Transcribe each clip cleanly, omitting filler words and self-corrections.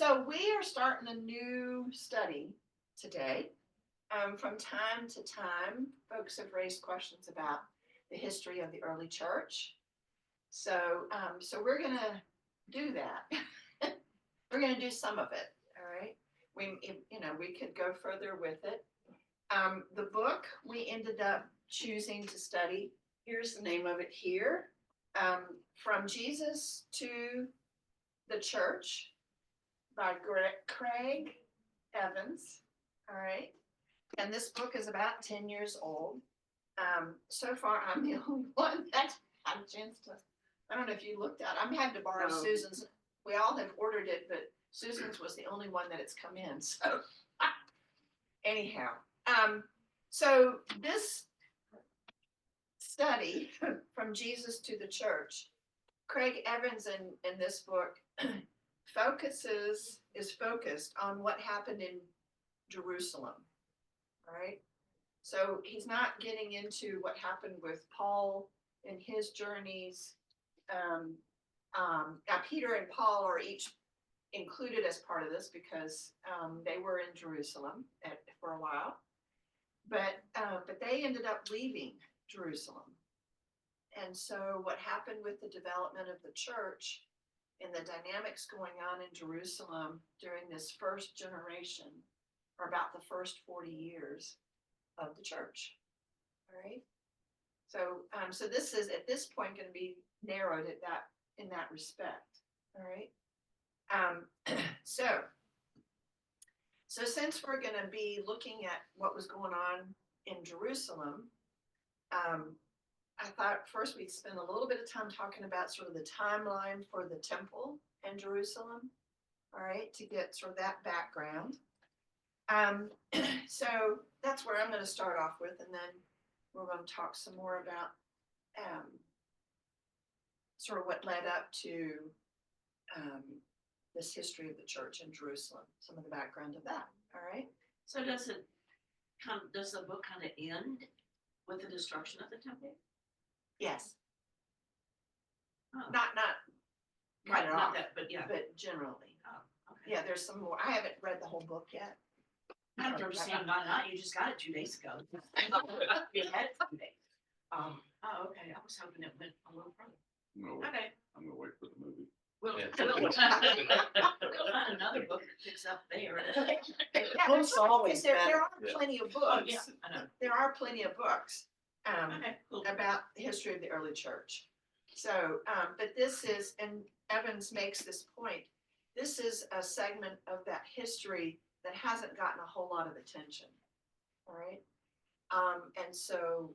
So we are starting a new study today. From time to time, folks have raised questions about the history of the early church. So we're going to do that. We're going to do some of it. All right. We could go further with it. The book we ended up choosing to study, here's the name of it here, From Jesus to the Church by Craig Evans. All right. And this book is about 10 years old. So far, I'm the only one that had a chance to, I don't know if you looked at it. I'm having to borrow Susan's. We all have ordered it, but Susan's was the only one that it's come in. So anyhow, so this study, From Jesus to the Church, Craig Evans in this book is focused on what happened in Jerusalem. All right. So he's not getting into what happened with Paul in his journeys. Now Peter and Paul are each included as part of this because they were in Jerusalem for a while, but they ended up leaving Jerusalem. And so what happened with the development of the church and the dynamics going on in Jerusalem during this first generation, or about the first 40 years of the church. All right. So this is at this point going to be narrowed in that respect. All right. So since we're going to be looking at what was going on in Jerusalem, I thought first we'd spend a little bit of time talking about sort of the timeline for the temple in Jerusalem. All right, to get sort of that background. So that's where I'm going to start off with, and then we're going to talk some more about sort of what led up to this history of the church in Jerusalem, some of the background of that. All right. So does the book kind of end with the destruction of the temple? Yes. Oh. Not right, at not all, that, but yeah. But generally. Oh, okay. Yeah, there's some more. I haven't read the whole book yet. I don't understand why not. You just got it 2 days ago. You had it 2 days. Oh, okay. I was hoping it went a little further. No, Okay. I'm gonna wait for the movie. We'll find another book that picks up there. Yeah, there's always there are plenty of books. Oh, yeah, I know. There are plenty of books Okay, cool. about the history of the early church. So, but this is, and Evans makes this point, this is a segment of that history that hasn't gotten a whole lot of attention. All right. And so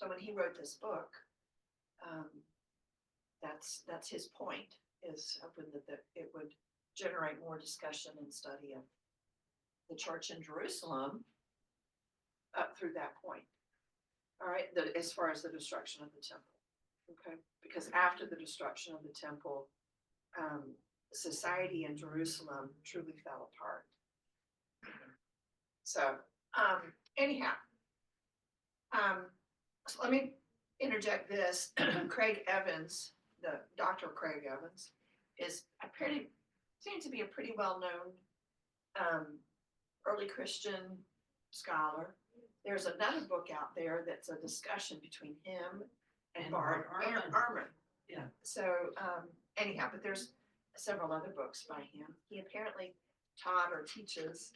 when he wrote this book, that's his point, is hoping that it would generate more discussion and study of the church in Jerusalem up through that point. All right, as far as the destruction of the temple. Okay, because after the destruction of the temple, society in Jerusalem truly fell apart. So anyhow, so let me interject this. Craig Evans, the Dr. Craig Evans, seems to be a pretty well-known early Christian scholar. There's another book out there that's a discussion between him and Bart Ehrman. Yeah. So anyhow, but there's several other books by him. He apparently taught or teaches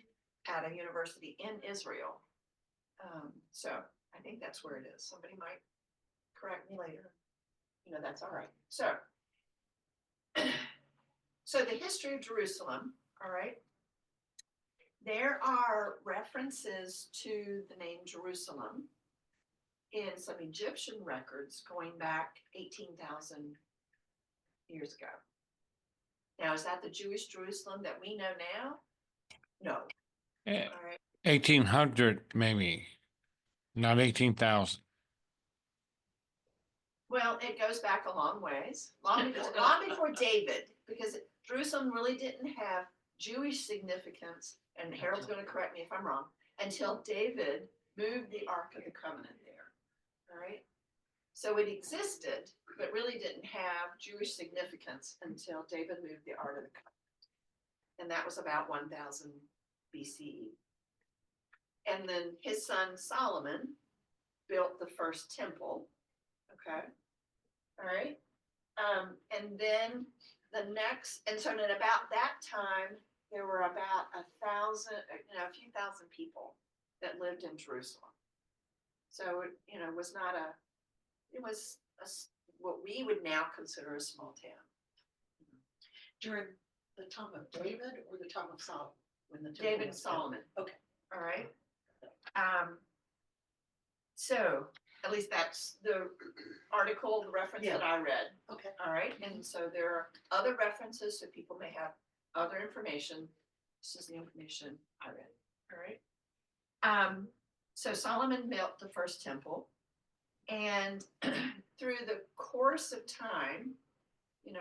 at a university in Israel. So I think that's where it is. Somebody might correct me later. That's all right. So the history of Jerusalem, all right. There are references to the name Jerusalem in some Egyptian records going back 18,000 years ago. Now, is that the Jewish Jerusalem that we know now? No. All right. 1800 maybe, not 18,000. Well, it goes back a long ways, long before David, because Jerusalem really didn't have Jewish significance, and Harold's going to correct me if I'm wrong, until David moved the Ark of the Covenant there. All right. So it existed, but really didn't have Jewish significance until David moved the Ark of the Covenant. and that was about 1000 BCE. And then his son Solomon built the first temple. Okay. All right. And then and so at about that time, there were about 1,000, a few thousand people that lived in Jerusalem. So, it was not what we would now consider a small town. During the time of David or the time of Solomon? When the temple David and was built? Solomon. Okay. All right. So at least that's the article, the reference that I read. Okay. All right. And so there are other references, so people may have other information. This is the information I read. All right. So Solomon built the first temple, and through the course of time,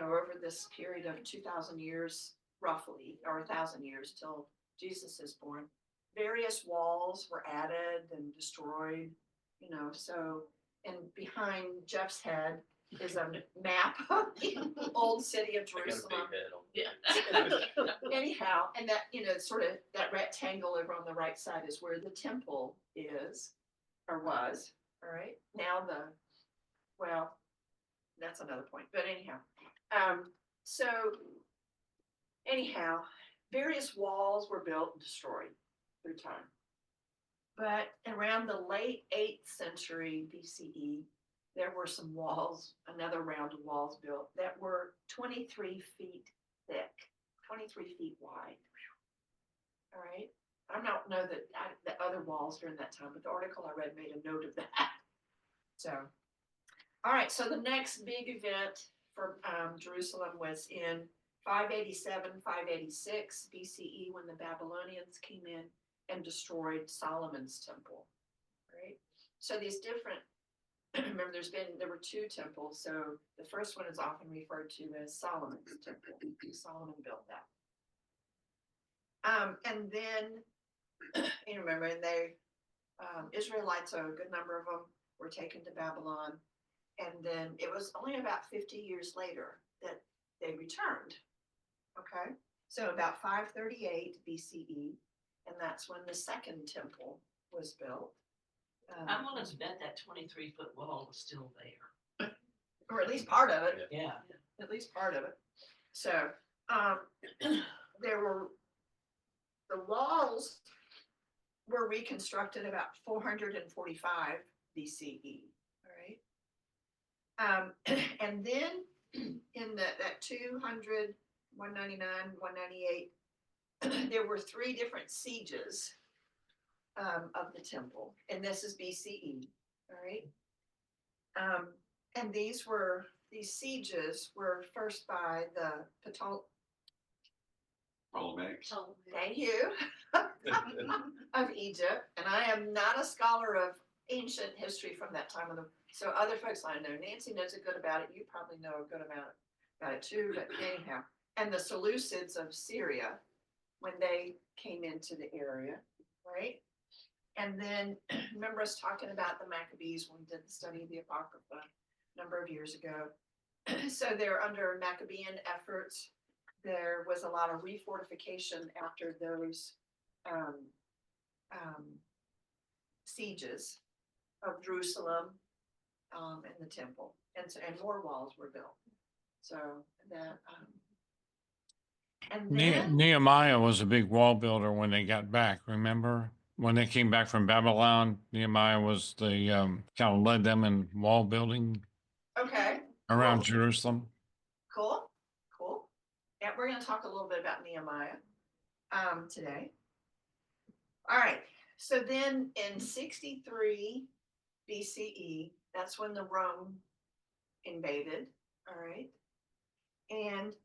over this period of 2,000 years, roughly, or 1,000 years till Jesus is born, various walls were added and destroyed, so, and behind Jeff's head is a map of the old city of Jerusalem. Anyhow, and that, sort of that rectangle over on the right side is where the temple is, or was, all right? Now well, that's another point, but anyhow. So anyhow, various walls were built and destroyed through time. But around the late 8th century BCE, there were some walls, another round of walls built that were 23 feet thick, 23 feet wide. All right. I don't know the other walls during that time, but the article I read made a note of that. So, all right. So the next big event for Jerusalem was in 587, 586 BCE when the Babylonians came in and destroyed Solomon's temple. Right. So these different, remember there were 2 temples. So the first one is often referred to as Solomon's temple. Solomon built that. And then, remember, and Israelites, a good number of them were taken to Babylon. And then it was only about 50 years later that they returned. Okay. So about 538 BCE. And that's when the second temple was built. I'm willing to bet that 23-foot wall was still there. Or at least part of it. Yeah. At least part of it. So the walls were reconstructed about 445 BCE. All right. And then in that 200, 199, 198, there were 3 different sieges of the temple, and this is BCE. All right. And these sieges were first by the Ptolemaic. Thank you, of Egypt. And I am not a scholar of ancient history from that time so other folks I know. Nancy knows a good about it. You probably know a good amount about it too, but anyhow. And the Seleucids of Syria when they came into the area, right? And then remember us talking about the Maccabees when we did the study of the Apocrypha a number of years ago. So they're under Maccabean efforts. There was a lot of refortification after those sieges of Jerusalem and the temple, and more walls were built. So that, and then Nehemiah was a big wall builder when they got back. Remember when they came back from Babylon? Nehemiah was the kind of led them in wall building okay, around cool. Jerusalem. Cool. Yeah, we're going to talk a little bit about Nehemiah today. All right. So then in 63 BCE, that's when the Rome invaded. All right. And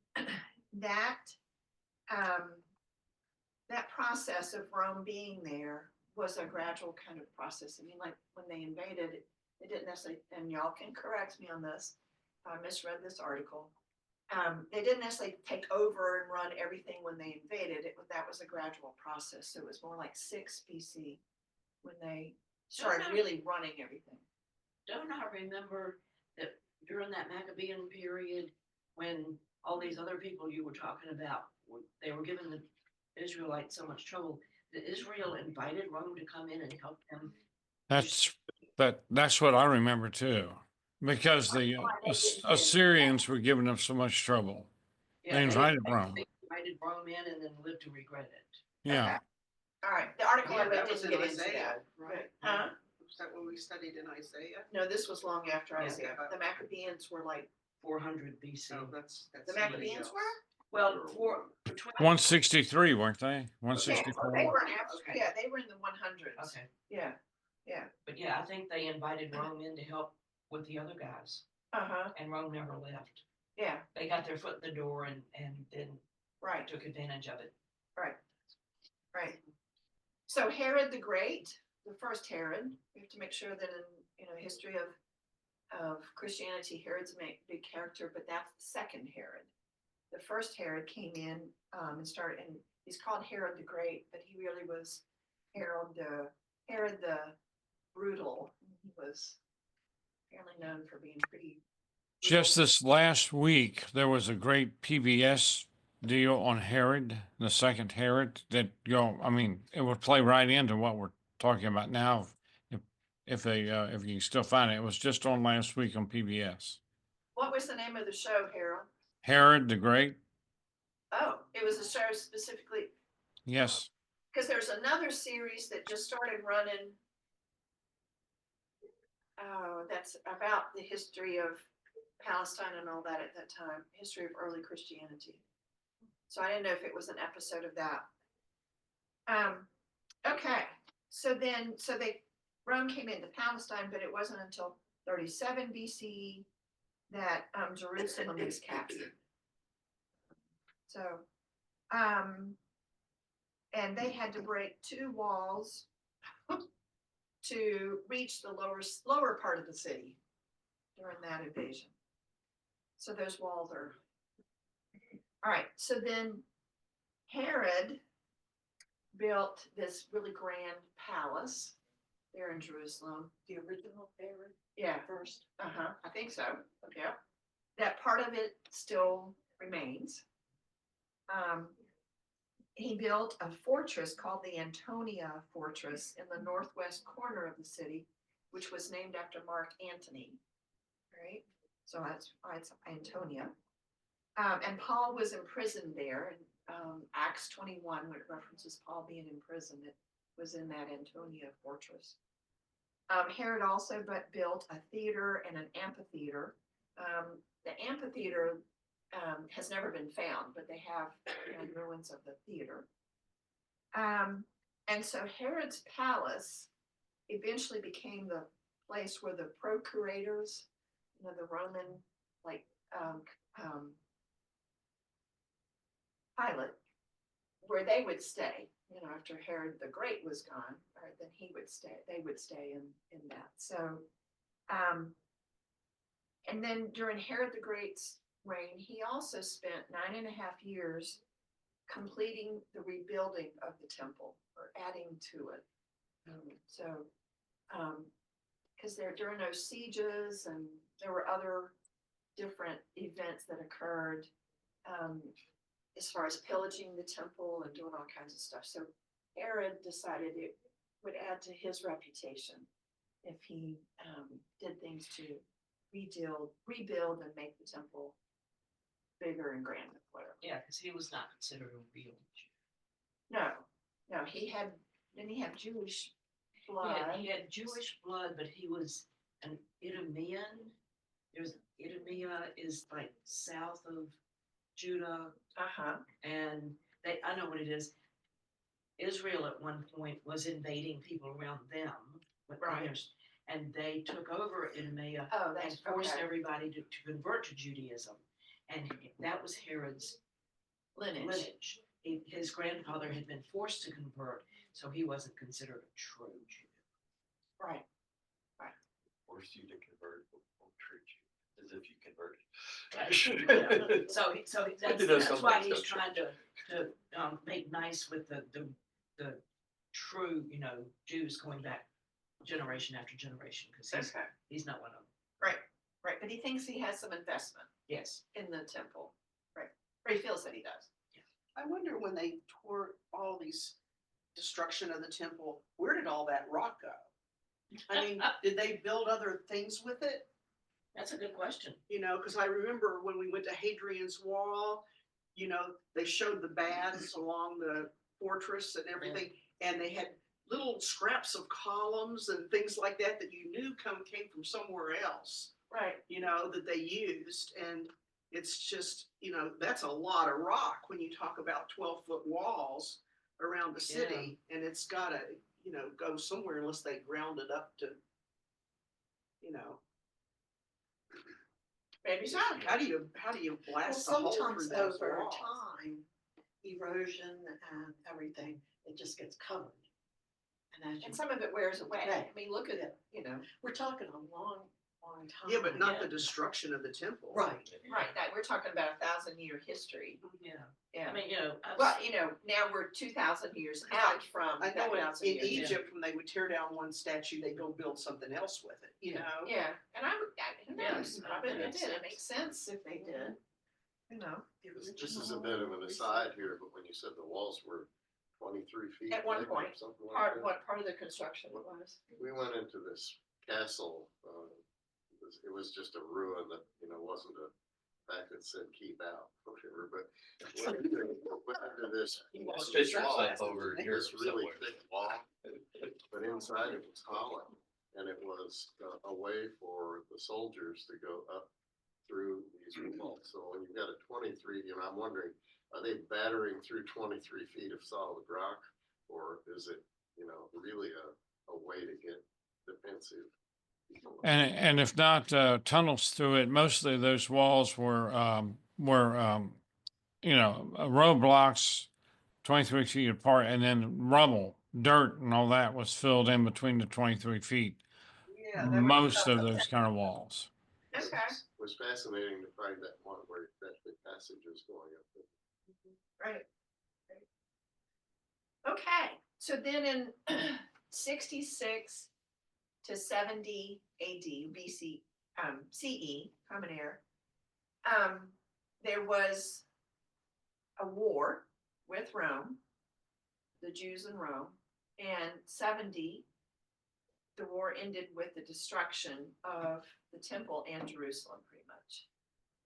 that process of Rome being there was a gradual kind of process. I mean, like when they invaded, it didn't necessarily, and y'all can correct me on this if I misread this article. They didn't necessarily take over and run everything when they invaded. That was a gradual process. So it was more like 6 BC when they started really running everything. Don't I remember that during that Maccabean period when all these other people you were talking about, they were given the Israelites so much trouble that Israel invited Rome to come in and help them. That's what I remember too. Because the Assyrians were giving them so much trouble. They invited Rome. They invited Rome in and then lived to regret it. Yeah. Okay. All right, the article I Yeah, read that was didn't in get into Isaiah, that. right? Huh? Was that when we studied in Isaiah? No, this was long after Yeah. Isaiah. The Maccabees were like, 400 BC. Oh, that's the somebody Maccabees else. were? Well, between. 163, weren't they? Yeah, 164. they were after, Okay. yeah, they were in the 100s. Okay, Yeah, but yeah, I think they invited Rome in to help with the other guys, uh-huh, and Rome never left. yeah, They got their foot in the door and then right, took advantage of it. right. So Herod the Great, the first Herod, we have to make sure that in, history of Christianity, Herod's a big character, but that's the second Herod. The first Herod came in and started, and he's called Herod the Great, but he really was Herod the Brutal. He was fairly known for being pretty. Just this last week, there was a great PBS deal on Herod, the second Herod, that it would play right into what we're talking about now, if you can still find it. It was just on last week on PBS. What was the name of the show, Harold? Herod the Great. Oh, it was a show specifically Yes. because there's another series that just started running. That's about the history of Palestine and all that at that time, history of early Christianity. So I didn't know if it was an episode of that. Okay, so Rome came into Palestine, but it wasn't until 37 BC that Jerusalem was captured. So, and they had to break 2 walls to reach the lower part of the city during that invasion. So those walls are all right. So then Herod built this really grand palace there in Jerusalem. The original Herod Yeah. first. I think so. Okay. That part of it still remains. He built a fortress called the Antonia Fortress in the northwest corner of the city, which was named after Mark Antony. Right? So that's why it's Antonia. And Paul was imprisoned there. And Acts 21, which references Paul being in prison, it was in that Antonia Fortress. Herod also built a theater and an amphitheater. The amphitheater has never been found, but they have ruins of the theater. And so Herod's palace eventually became the place where the procurators, the Roman, Pilate, where they would stay. After Herod the Great was gone, then they would stay in that. So, and then during Herod the Great's reign, he also spent 9.5 years completing the rebuilding of the temple or adding to it. Because during those sieges and there were other different events that occurred as far as pillaging the temple and doing all kinds of stuff. So Herod decided it would add to his reputation if he did things to rebuild and make the temple bigger and grander. Whatever. Yeah, because he was not considered a real Jew. No, didn't he have Jewish blood? He had Jewish blood, but he was an Idumean. Idumea is like south of Judah. And I know what it is. Israel at one point was invading people around them. Right. And they took over Idumea and forced everybody to convert to Judaism. And that was Herod's lineage. His grandfather had been forced to convert, so he wasn't considered a true Jew. Right. Force you to convert won't treat you as if you converted. So that's why he's trying to make nice with the true, Jews going back generation after generation, because he's not one of them. Right, but he thinks he has some investment Yes. in the temple, right? Or he feels that he does. I wonder when they tore all these destruction of the temple, where did all that rock go? I mean, did they build other things with it? That's a good question. You know, because I remember when we went to Hadrian's Wall, you know, they showed the baths along the fortress and everything, and they had little scraps of columns and things like that that you knew came from somewhere else, Right. you know, that they used. And it's just, you know, that's a lot of rock when you talk about 12-foot walls around the city, and it's gotta, you know, go somewhere unless they ground it up to, you know. Maybe so. How do you Well, blast a hole through sometimes those over walls? time, erosion and everything, it just gets covered. And as you, And some of it wears away. Right. I mean, look at it, you know. we're talking a long, long time. Yeah, but not Yeah. the destruction of the temple. Right. Right, that, we're talking about 1,000-year history. Yeah. Yeah. I mean, you know, Well, you know, now we're 2,000 years out from I that know 1,000 in years. Egypt, when they would tear down one statue, they go build something else with it, you know? Yeah, and who knows, Yeah. probably they Makes did, it makes sense if they did, you know. This is a bit of an aside here, but when you said the walls were 23 feet. At one thick or point, something like Part, that, what part of the construction it was. we went into this castle, it was just a ruin that, you know, wasn't a fact that said keep out, whatever, but went into this. Over here This really somewhere. thick wall, but inside it was hollow, and it was a way for the soldiers to go up through these walls. So when you've got a 23, you know, I'm wondering, are they battering through 23 feet of solid rock, or is it, you know, really a way to get defensive? And if not, tunnels through it, mostly those walls were, roadblocks 23 feet apart, and then rubble, dirt and all that was filled in between the 23 feet. Yeah, that was Most tough. of those kind of walls. Okay. It was fascinating to find that one where that big passage is going up. Right. Okay, so then in 66 to 70 AD, BC, CE, Common Era, there was a war with Rome, the Jews in Rome, and 70, the war ended with the destruction of the temple and Jerusalem, pretty much.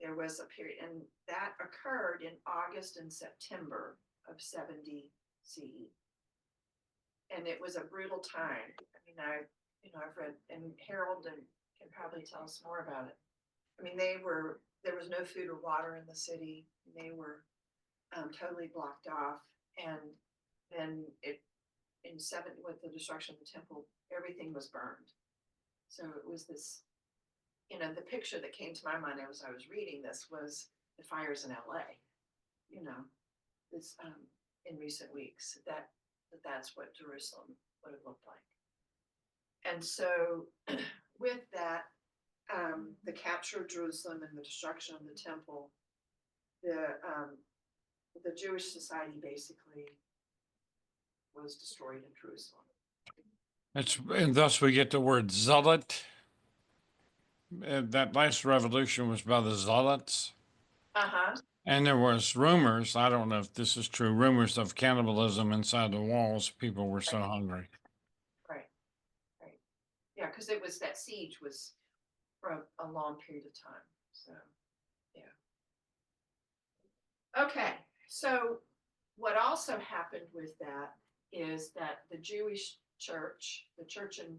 There was a period, and that occurred in August and September of 70 CE. And it was a brutal time. I mean, I've read, and Harold can probably tell us more about it. I mean, there was no food or water in the city. They were totally blocked off. And then with the destruction of the temple, everything was burned. So it was this, you know, the picture that came to my mind as I was reading this was the fires in LA, you know, this in recent weeks, that's what Jerusalem would have looked like. And so with that, the capture of Jerusalem and the destruction of the temple, the Jewish society basically was destroyed in Jerusalem. And thus we get the word zealot. That last revolution was by the zealots. Uh-huh. And there was rumors, I don't know if this is true, rumors of cannibalism inside the walls. People were so hungry. Right. Yeah, because that siege was for a long period of time. So, yeah. Okay, so what also happened with that is that the Jewish church, the church in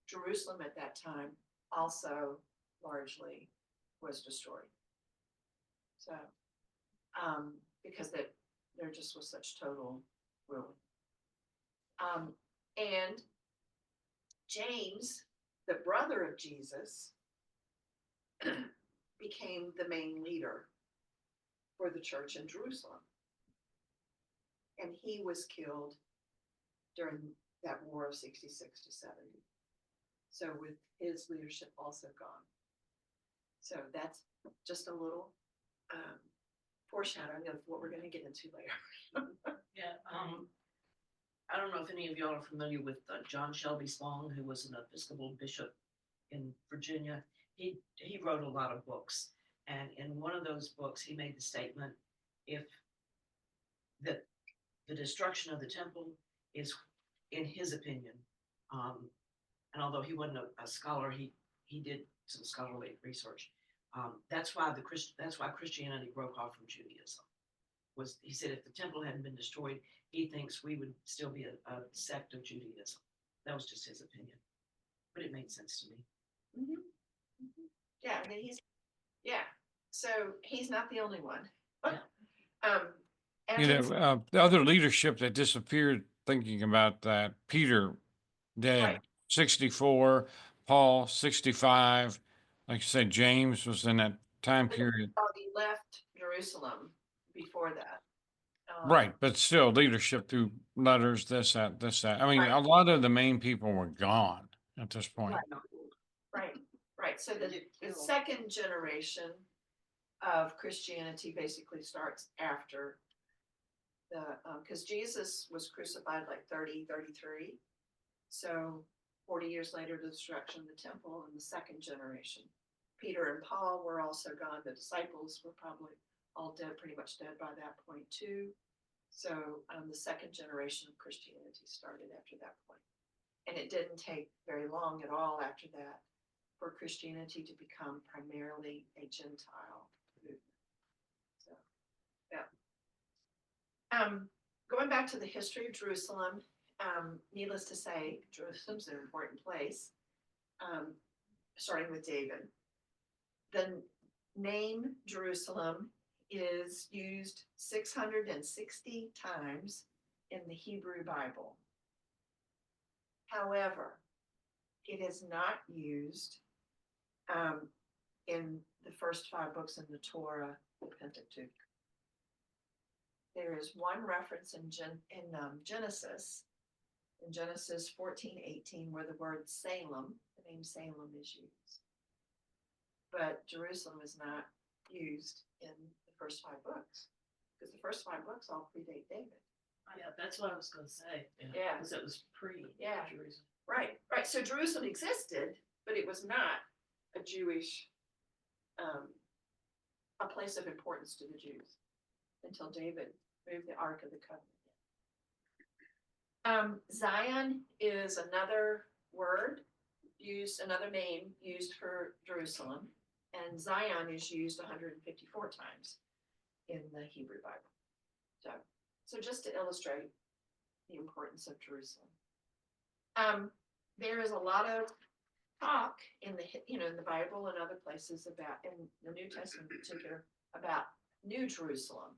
Jerusalem at that time, also largely was destroyed. So, because there just was such total ruin. And James, the brother of Jesus, became the main leader for the church in Jerusalem. And he was killed during that war of 66 to 70. So with his leadership also gone. So that's just a little foreshadowing of what we're going to get into later. Yeah, I don't know if any of y'all are familiar with John Shelby Spong, who was an Episcopal bishop in Virginia. He wrote a lot of books, and in one of those books, he made the statement: if that the destruction of the temple is, in his opinion, and although he wasn't a scholar, he did some scholarly research. That's why Christianity broke off from Judaism. He said if the temple hadn't been destroyed, he thinks we would still be a sect of Judaism. That was just his opinion, but it made sense to me. Mhm. Mhm. Yeah, I mean, so he's not the only one. Yeah. You Evans- know, the other leadership that disappeared thinking about that, Peter dead, Right. 64, Paul 65. Like I said, James was in that time period. he left Jerusalem before that. Right, but still leadership through letters, this, that, this, that. I mean, Right. a lot of the main people were gone at this point. Right, so the second generation of Christianity basically starts after because Jesus was crucified like 33. So 40 years later, the destruction of the temple and the second generation. Peter and Paul were also gone. The disciples were probably all dead, pretty much dead by that point too. So the second generation of Christianity started after that point. And it didn't take very long at all after that for Christianity to become primarily a Gentile movement. So, yeah. Going back to the history of Jerusalem, needless to say, Jerusalem's an important place, starting with David. The name Jerusalem is used 660 times in the Hebrew Bible. However, it is not used in the first 5 books in the Torah, the Pentateuch. There is one reference in Genesis, in Genesis 14:18, where the word Salem, the name Salem, is used. But Jerusalem is not used in the first 5 books, because the first 5 books all predate David. Yeah, that's what I was going to say. Yeah. Because it was Yeah. Jerusalem. Right. So Jerusalem existed, but it was not a Jewish, a place of importance to the Jews until David moved the Ark of the Covenant. Zion is another word used, another name used for Jerusalem, and Zion is used 154 times in the Hebrew Bible. So just to illustrate the importance of Jerusalem. There is a lot of talk in the Bible and other places about, in the New Testament in particular, about New Jerusalem.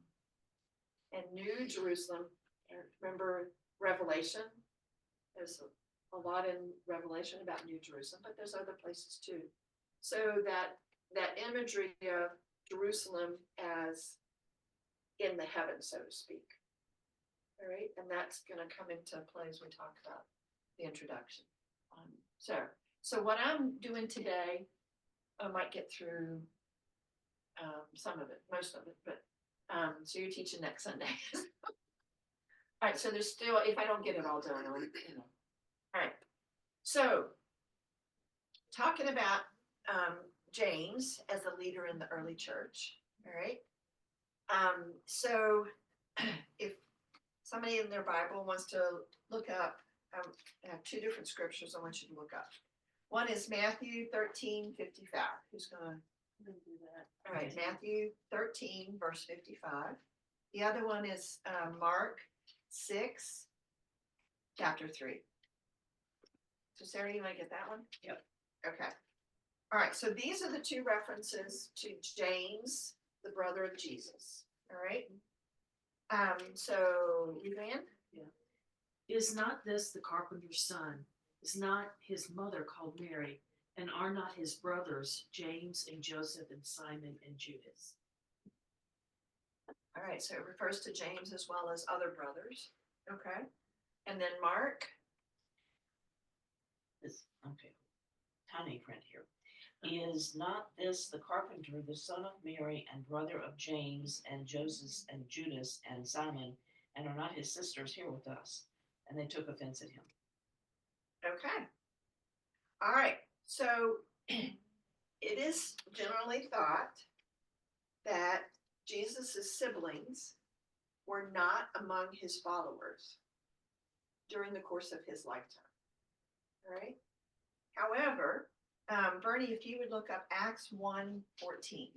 And New Jerusalem, remember Revelation? There's a lot in Revelation about New Jerusalem, but there's other places too. So that imagery of Jerusalem as in the heavens, so to speak. All right, and that's going to come into play as we talk about the introduction. So what I'm doing today, I might get through some of it, most of it, but so you're teaching next Sunday. All right, so there's still, if I don't get it all done, All right, so talking about James as a leader in the early church. All right, so if somebody in their Bible wants to look up, I have 2 different scriptures I want you to look up. One is Matthew 13:55. Who's going to do that? All right, Matthew 13, verse 55. The other one is Mark 6, chapter 3. So Sarah, you want to get that one? Yep. Okay. All right, so these are the 2 references to James, the brother of Jesus. All right. So, Luann? Is not this the carpenter's son? Is not his mother called Mary? And are not his brothers James and Joseph and Simon and Judas? All right, so it refers to James as well as other brothers. Okay. And then Mark? Okay. Tiny print here. Is not this the carpenter, the son of Mary and brother of James and Joseph and Judas and Simon, and are not his sisters here with us? And they took offense at him. Okay. All right. So it is generally thought that Jesus' siblings were not among his followers during the course of his lifetime. All right. However, Bernie, if you would look up Acts 1:14.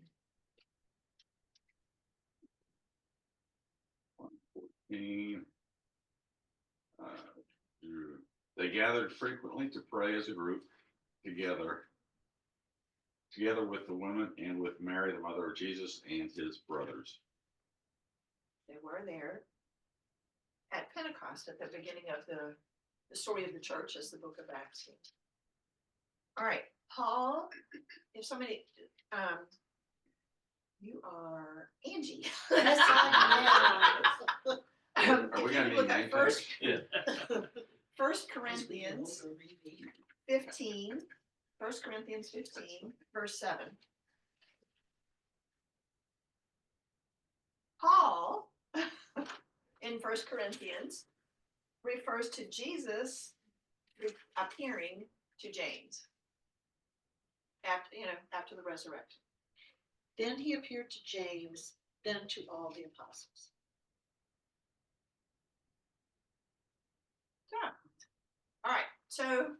1:14. They gathered frequently to pray as a group together with the women and with Mary, the mother of Jesus, and his brothers. They were there at Pentecost at the beginning of the story of the church as the book of Acts. All right, Paul, if somebody, you are Angie. Yes, I am. Are we If gonna you need look at name first, Yeah. 1 Corinthians 15, 1 Corinthians 15, verse 7. Paul, in 1 Corinthians, refers to Jesus appearing to James after the resurrection. Then he appeared to James, then to all the apostles. All right, so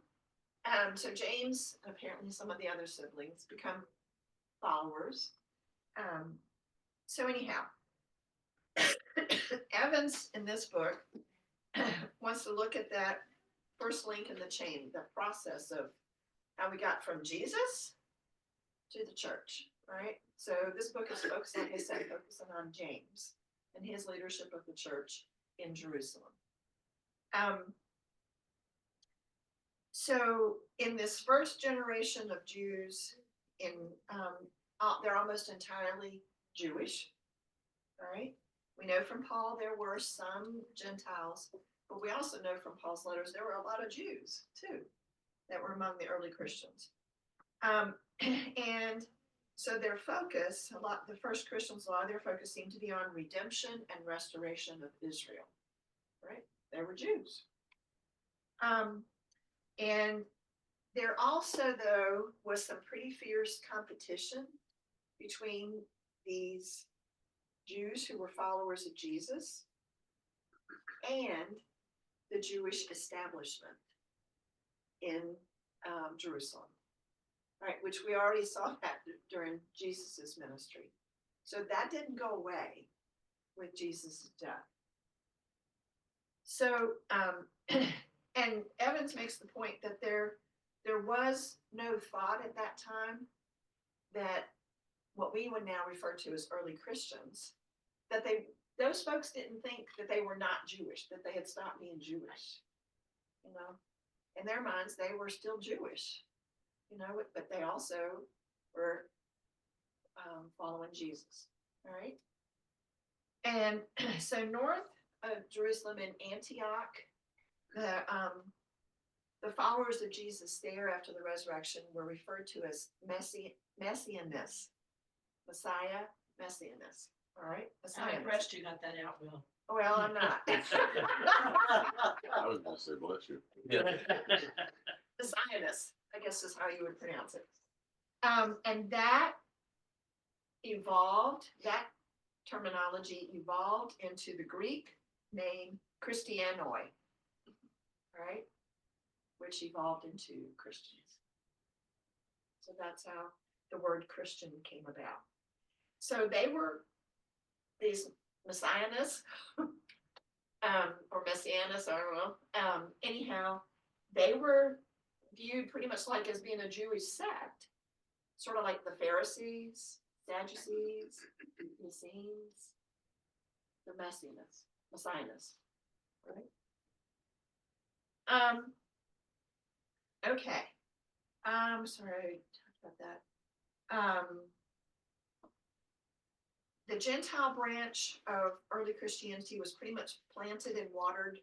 James and apparently some of the other siblings become followers. So anyhow, Evans in this book wants to look at that first link in the chain, the process of how we got from Jesus to the church, right? So this book is focusing, like I said, focusing on James and his leadership of the church in Jerusalem. So in this first generation of Jews, they're almost entirely Jewish, all right? We know from Paul there were some Gentiles, but we also know from Paul's letters there were a lot of Jews too that were among the early Christians. And so their focus, the first Christians, a lot of their focus seemed to be on redemption and restoration of Israel, right? They were Jews. And there also, though, was some pretty fierce competition between these Jews who were followers of Jesus and the Jewish establishment in Jerusalem, right? Which we already saw that during Jesus's ministry. So that didn't go away with Jesus' death. So, and Evans makes the point that there was no thought at that time that what we would now refer to as early Christians, that those folks didn't think that they were not Jewish, that they had stopped being Jewish. In their minds, they were still Jewish, but they also were following Jesus, all right? And so north of Jerusalem in Antioch, the followers of Jesus there after the resurrection were referred to as Messianists. Messiah, Messianists. All right? I'm impressed you got that out well. Well, I'm not. I was gonna say, bless you. Yeah. Messianists, I guess is how you would pronounce it. And that terminology evolved into the Greek name Christianoi, right? Which evolved into Christians. So that's how the word Christian came about. So they were these Messianists, or Messianists, I don't know. Anyhow, they were viewed pretty much like as being a Jewish sect, sort of like the Pharisees, Sadducees, Essenes, the Messianists, right? Okay. Sorry, I talked about that. The Gentile branch of early Christianity was pretty much planted and watered,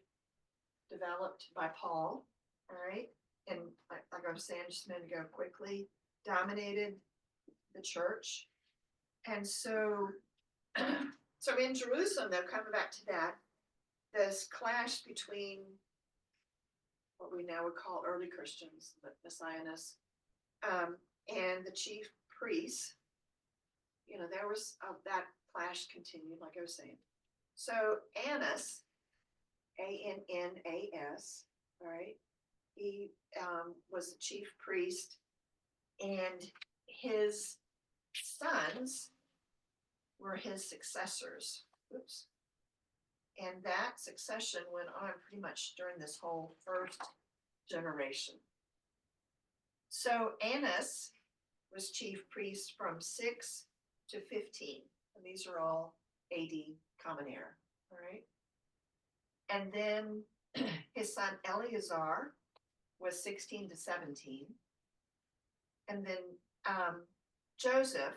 developed by Paul, all right? And like I was saying just a minute ago, quickly dominated the church. And so in Jerusalem, though, coming back to that, this clash between what we now would call early Christians, the Messianists, and the chief priests, there was that clash continued, like I was saying. So Annas, Annas, all right, he was the chief priest, and his sons were his successors. Oops. And that succession went on pretty much during this whole first generation. So Annas was chief priest from 6 to 15. And these are all AD Common Era, all right? And then his son Eleazar was 16 to 17. And then Joseph,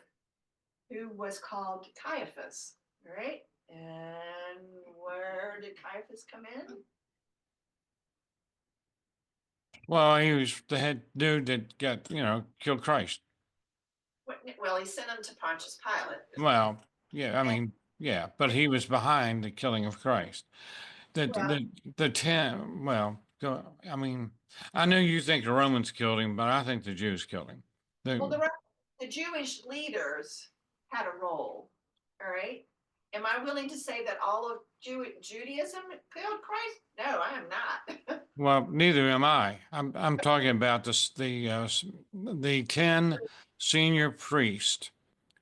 who was called Caiaphas, all right? And where did Caiaphas come in? Well, he was the head dude that got, killed Christ. Well, he sent him to Pontius Pilate. Well, yeah, I mean, yeah, but he was behind the killing of Christ. The 10, well, I mean, I know you think the Romans killed him, but I think the Jews killed him. Well, the Jewish leaders had a role, all right? Am I willing to say that all of Judaism killed Christ? No, I am not. Well, neither am I. I'm talking about the 10 senior priests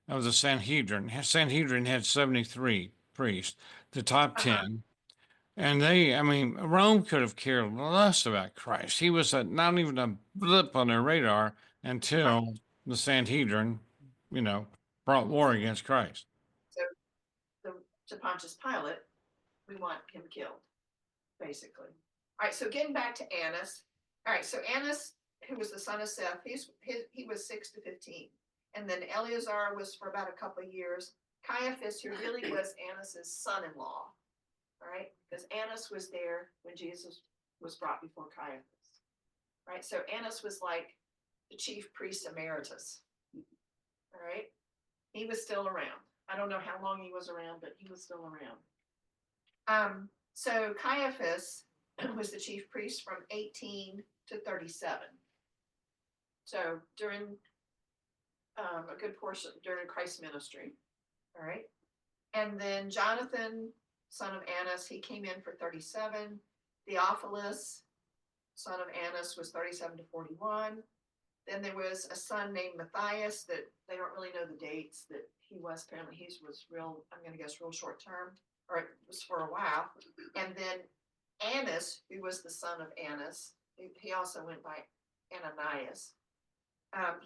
of the Sanhedrin. Sanhedrin had 73 priests, the top 10. And I mean, Rome could have cared less about Christ. He was not even a blip on their radar until the Sanhedrin, brought war against Christ. So to Pontius Pilate, we want him killed, basically. All right, so getting back to Annas. All right, so Annas, who was the son of Seth, he was 6 to 15. And then Eleazar was for about a couple of years. Caiaphas, who really was Annas's son-in-law, all right, because Annas was there when Jesus was brought before Caiaphas, right? So Annas was like the chief priest emeritus, all right? He was still around. I don't know how long he was around, but he was still around. So Caiaphas was the chief priest from 18 to 37. So during a good portion during Christ's ministry, all right? And then Jonathan, son of Annas, he came in for 37. Theophilus, son of Annas, was 37 to 41. Then there was a son named Matthias that they don't really know the dates that he was. Apparently he was real, I'm going to guess real short term, or it was for a while. And then Annas, who was the son of Annas, he also went by Ananias.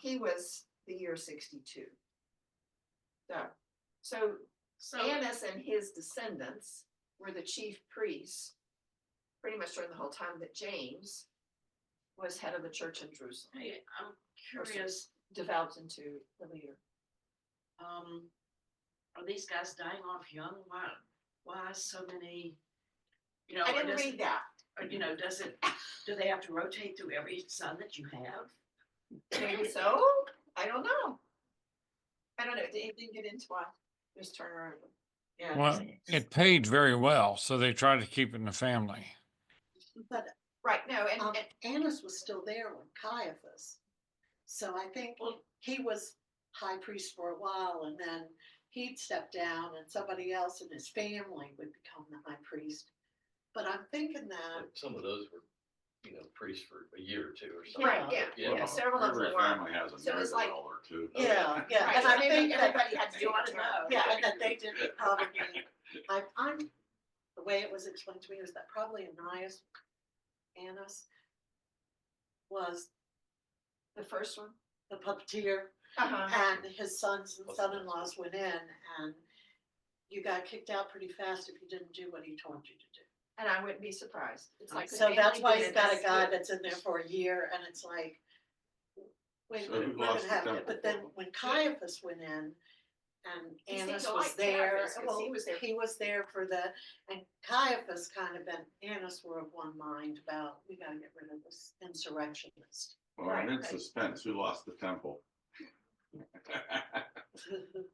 He was the year 62. So Annas and his descendants were the chief priests pretty much during the whole time that James was head of the church in Jerusalem. Hey, I'm curious, Developed into the leader. are these guys dying off young? Why so many? I didn't read that. Or, do they have to rotate through every son that you have? Maybe so. I don't know. It didn't get into why. Just turn around. Yeah. Well, it paid very well, so they tried to keep it in the family. But Right, no, and Annas was still there when Caiaphas. So I think he was high priest for a while, and then he'd step down and somebody else in his family would become the high priest. But I'm thinking that Some of those were, priests for a year or two or something. right, yeah, Yeah. yeah, several of Every them were. family has a So it's miracle like- or two. Yeah, Right, and so I maybe think that everybody had to do it. yeah, and that they didn't probably. I'm the way it was explained to me was that probably Annas was The first one. the puppeteer, and his sons and son-in-laws went in, and you got kicked out pretty fast if you didn't do what he told you to do. And I wouldn't be surprised. It's like the So that's family why he's got a business. guy that's in there for a year, and it's like, wait a So minute, who we're lost gonna the have to, temple but then for him? when Caiaphas went in, and He seemed Annas to was like there, Caiaphas 'cause well, he was there. he was there for and Caiaphas kind of and Annas were of one mind about, we gotta get rid of this insurrectionist. Well, Right, I'm in right. suspense. Who lost the temple?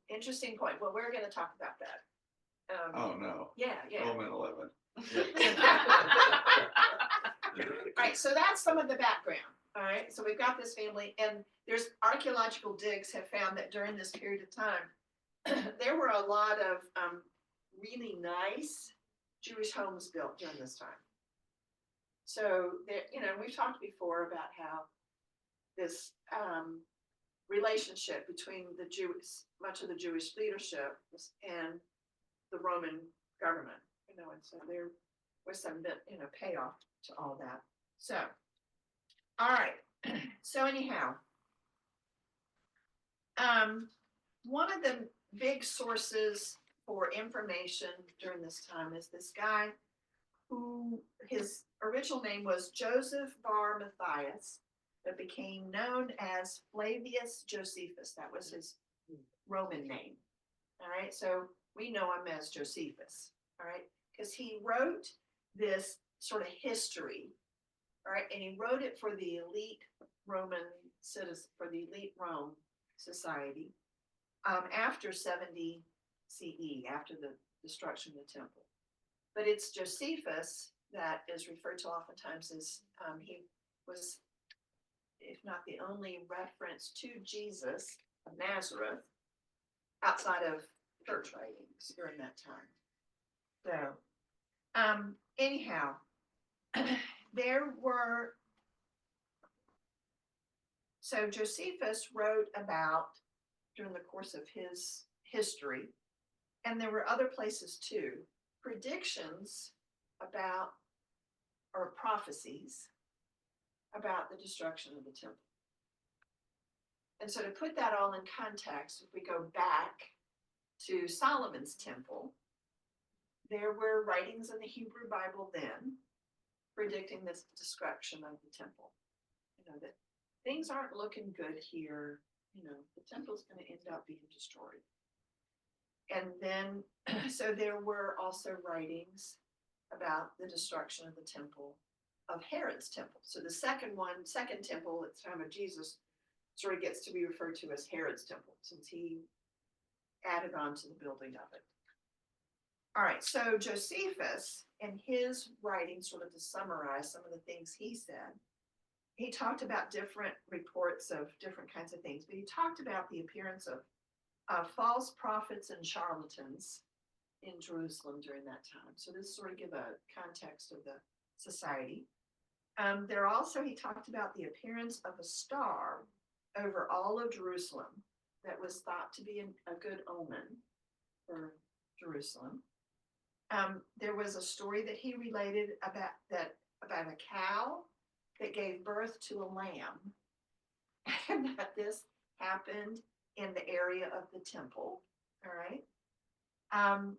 Interesting point. Well, we're gonna talk about that. Oh, no. Yeah, yeah. Roman 11. Right, so that's some of the background. All right, so we've got this family, and there's archaeological digs have found that during this period of time, there were a lot of really nice Jewish homes built during this time. So there, we've talked before about how this relationship between much of the Jewish leadership and the Roman government, and so there was some bit, payoff to all that. So, all right. So anyhow, one of the big sources for information during this time is this guy who his original name was Joseph Bar Matthias, but became known as Flavius Josephus. That was his Roman name. All right, so we know him as Josephus. All right, because he wrote this sort of history. All right, and he wrote it for the elite Roman citizens, for the elite Rome society, after 70 CE, after the destruction of the temple. But it's Josephus that is referred to oftentimes as he was, if not the only reference to Jesus of Nazareth outside of church writings during that time. So, anyhow, so Josephus wrote about, during the course of his history, and there were other places too, predictions about, or prophecies about the destruction of the temple. And so to put that all in context, if we go back to Solomon's temple, there were writings in the Hebrew Bible then predicting this destruction of the temple. That things aren't looking good here. The temple's going to end up being destroyed. And then, so there were also writings about the destruction of the temple, of Herod's temple. So the second temple at the time of Jesus sort of gets to be referred to as Herod's temple, since he added on to the building of it. All right, so Josephus, in his writing, sort of to summarize some of the things he said, he talked about different reports of different kinds of things, but he talked about the appearance of false prophets and charlatans in Jerusalem during that time. So this sort of give a context of the society. He talked about the appearance of a star over all of Jerusalem that was thought to be a good omen for Jerusalem. There was a story that he related about a cow that gave birth to a lamb, and that this happened in the area of the temple. All right.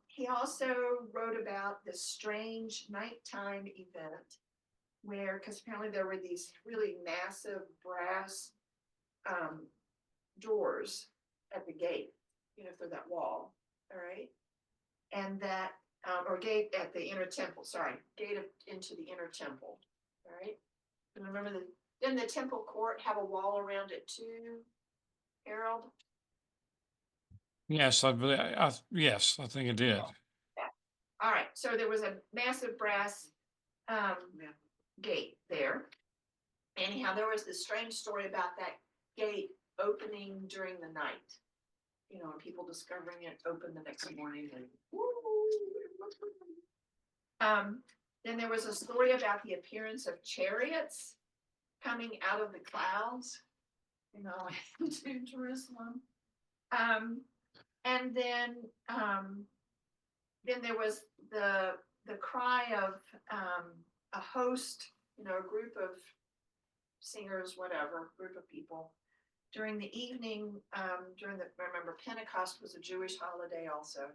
He also wrote about this strange nighttime event where, because apparently there were these really massive brass doors at the gate, through that wall. All right. And that, or gate at the inner temple, gate into the inner temple. All right. And remember, didn't the temple court have a wall around it too, Harold? Yes, I believe, yes, I think it did. Yeah. All right, so there was a massive brass gate there. Anyhow, there was this strange story about that gate opening during the night, and people discovering it open the next morning. And then there was a story about the appearance of chariots coming out of the clouds, into Jerusalem. And then there was the cry of a host, a group of singers, whatever, group of people during the evening. Remember, Pentecost was a Jewish holiday also,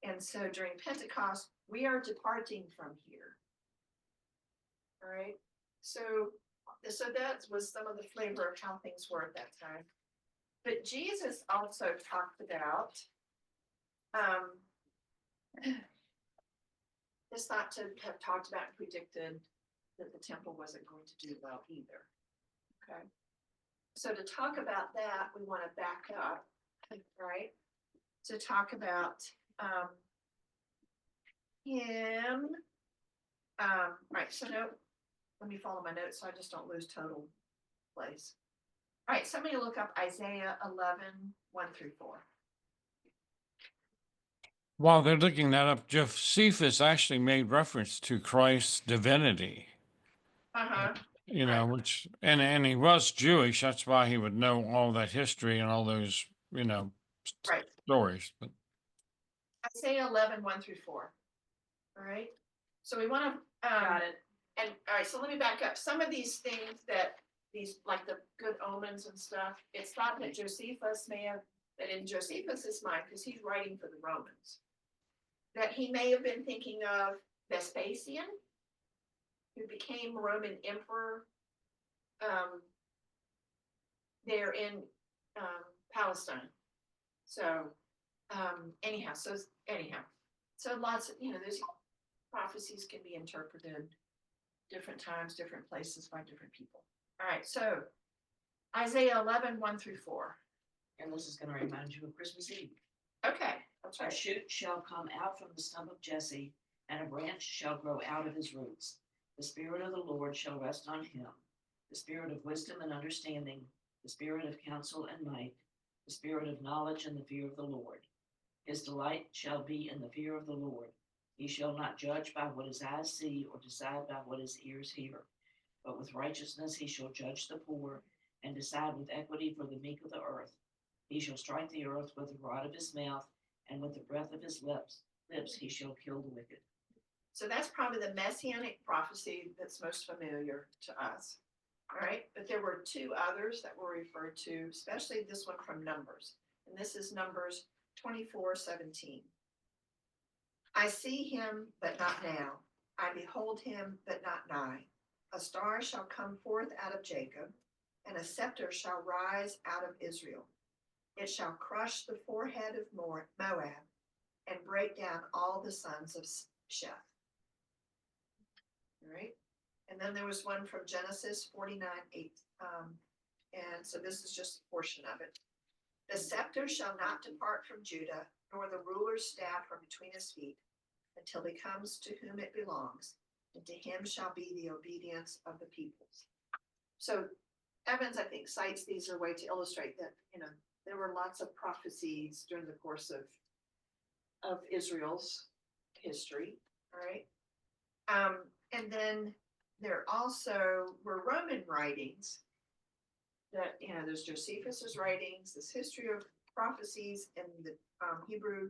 and so during Pentecost, we are departing from here. All right, so that was some of the flavor of how things were at that time. But Jesus also talked about, it's not to have talked about and predicted that the temple wasn't going to do well either. Okay. So to talk about that, we want to back up, right? To talk about him. Right, so let me follow my notes so I just don't lose total place. All right, somebody look up Isaiah 11, 1-4. While they're looking that up, Josephus actually made reference to Christ's divinity, Uh-huh. you know, Right. which, and he was Jewish. That's why he would know all that history and all those, Right. stories. But Isaiah 11, 1-4. All right. So we want to, Got it. and all right, so let me back up. Some of these things that these, like the good omens and stuff, it's thought that Josephus may have, that in Josephus's mind, because he's writing for the Romans, that he may have been thinking of Vespasian, who became Roman emperor there in Palestine. So anyhow, so lots of, there's prophecies can be interpreted different times, different places by different people. All right, so Isaiah 11, 1-4. And this is gonna remind you of Christmas Eve. Okay, that's A right. shoot shall come out from the stump of Jesse, and a branch shall grow out of his roots. The Spirit of the Lord shall rest on him, the Spirit of wisdom and understanding, the Spirit of counsel and might, the Spirit of knowledge and the fear of the Lord. His delight shall be in the fear of the Lord. He shall not judge by what his eyes see, or decide by what his ears hear. But with righteousness he shall judge the poor, and decide with equity for the meek of the earth. He shall strike the earth with the rod of his mouth, and with the breath of his lips he shall kill the wicked. So that's probably the messianic prophecy that's most familiar to us. All right, but there were two others that were referred to, especially this one from Numbers. And this is Numbers 24:17. I see him, but not now. I behold him, but not nigh. A star shall come forth out of Jacob, and a scepter shall rise out of Israel. It shall crush the forehead of Moab, and break down all the sons of Sheth. All right. And then there was one from Genesis 49:8. And so this is just a portion of it. The scepter shall not depart from Judah, nor the ruler's staff from between his feet, until he comes to whom it belongs, and to him shall be the obedience of the peoples. So Evans, I think, cites these as a way to illustrate that, there were lots of prophecies during the course of Israel's history. All right. And then there also were Roman writings that, there's Josephus's writings, this history of prophecies in the Hebrew,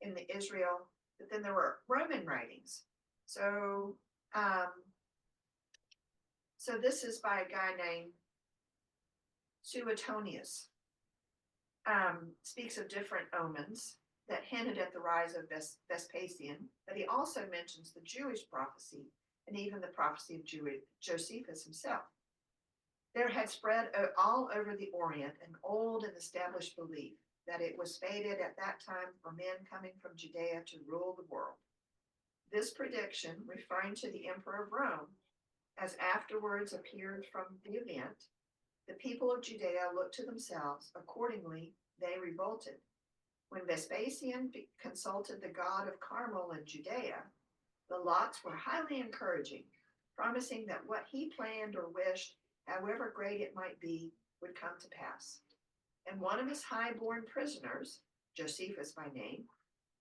in the Israel, but then there were Roman writings. So, so this is by a guy named Suetonius. Speaks of different omens that hinted at the rise of Vespasian, but he also mentions the Jewish prophecy and even the prophecy of Josephus himself. There had spread all over the Orient an old and established belief that it was fated at that time for men coming from Judea to rule the world. This prediction, referring to the Emperor of Rome, as afterwards appeared from the event, the people of Judea looked to themselves. Accordingly, they revolted. When Vespasian consulted the god of Carmel in Judea, the lots were highly encouraging, promising that what he planned or wished, however great it might be, would come to pass. And one of his high-born prisoners, Josephus by name,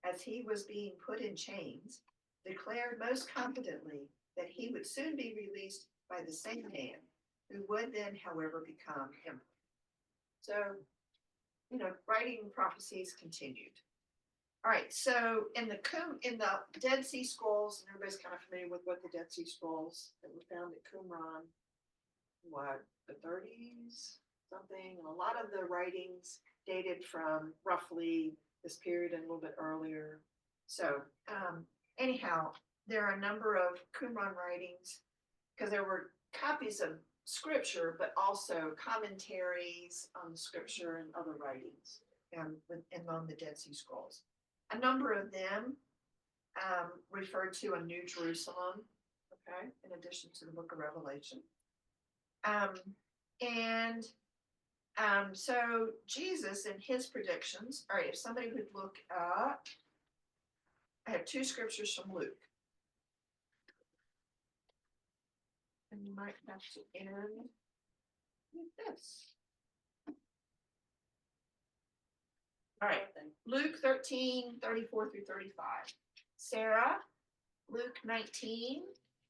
as he was being put in chains, declared most confidently that he would soon be released by the same man, who would then, however, become emperor. So, writing prophecies continued. All right, so in the Dead Sea Scrolls, and everybody's kind of familiar with what the Dead Sea Scrolls that were found at Qumran, the 30s, something, and a lot of the writings dated from roughly this period and a little bit earlier. So, anyhow, there are a number of Qumran writings, because there were copies of scripture, but also commentaries on the scripture and other writings, and on the Dead Sea Scrolls. A number of them referred to a New Jerusalem, okay, in addition to the book of Revelation. So Jesus and his predictions, all right, if somebody would look up, I have two scriptures from Luke. And you might have to end with this. All right, Luke 13, 34 through 35. Sarah, Luke 19,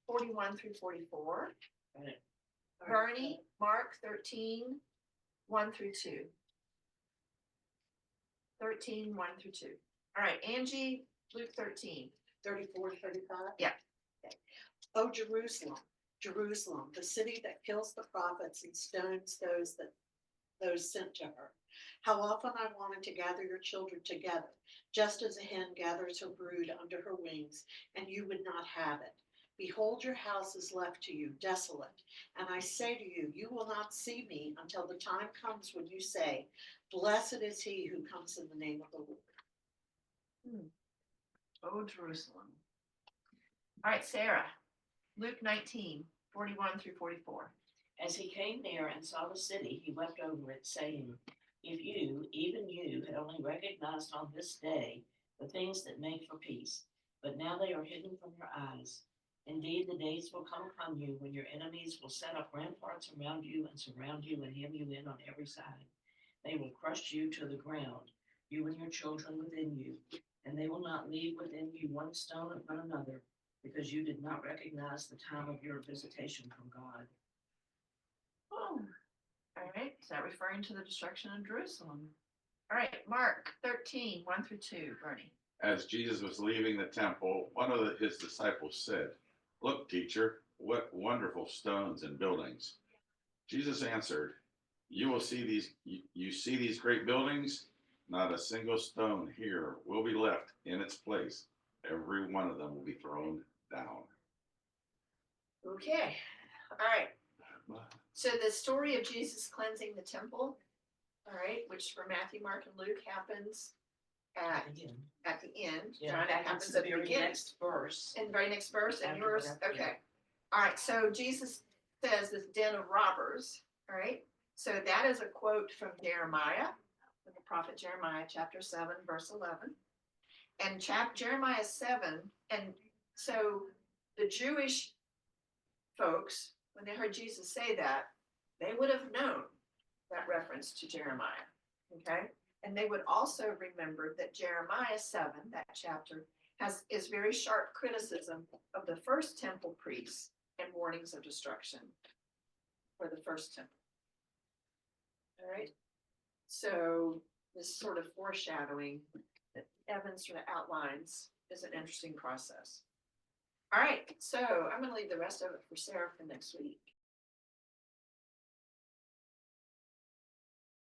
41 through 44. Got it. Bernie, Mark 13, 1 through 2. 13, 1 through 2. All right, Angie, Luke 13. 34, 35? Yeah. Okay. Oh, Jerusalem, Jerusalem, the city that kills the prophets and stones those sent to her. How often I wanted to gather your children together, just as a hen gathers her brood under her wings, and you would not have it. Behold, your house is left to you, desolate. And I say to you, you will not see me until the time comes when you say, blessed is he who comes in the name of the Lord. Oh, Jerusalem. All right, Sarah, Luke 19, 41 through 44. As he came near and saw the city, he wept over it, saying, if you, even you, had only recognized on this day the things that make for peace, but now they are hidden from your eyes. Indeed, the days will come upon you when your enemies will set up ramparts around you and surround you and hem you in on every side. They will crush you to the ground, you and your children within you, and they will not leave within you one stone upon another, because you did not recognize the time of your visitation from God. Oh, all right. Is that referring to the destruction of Jerusalem? All right, Mark 13, 1 through 2, Bernie. As Jesus was leaving the temple, one of his disciples said, look, teacher, what wonderful stones and buildings. Jesus answered, you see these great buildings? Not a single stone here will be left in its place. Every one of them will be thrown down. Okay, all right. So the story of Jesus cleansing the temple, all right, which for Matthew, Mark, and Luke happens Again. at the end. Yeah, John, that happens the at the very beginning. next verse. And very next verse, and After yours, that, okay. All right, so Jesus says this den of robbers, all right? So that is a quote from Jeremiah, from the prophet Jeremiah, chapter 7, verse 11. And Jeremiah 7, and so the Jewish folks, when they heard Jesus say that, they would have known that reference to Jeremiah, okay? And they would also remember that Jeremiah 7, that chapter, is very sharp criticism of the first temple priests and warnings of destruction for the first temple. All right. So this sort of foreshadowing that Evan sort of outlines is an interesting process. All right. So I'm going to leave the rest of it for Sarah for next week.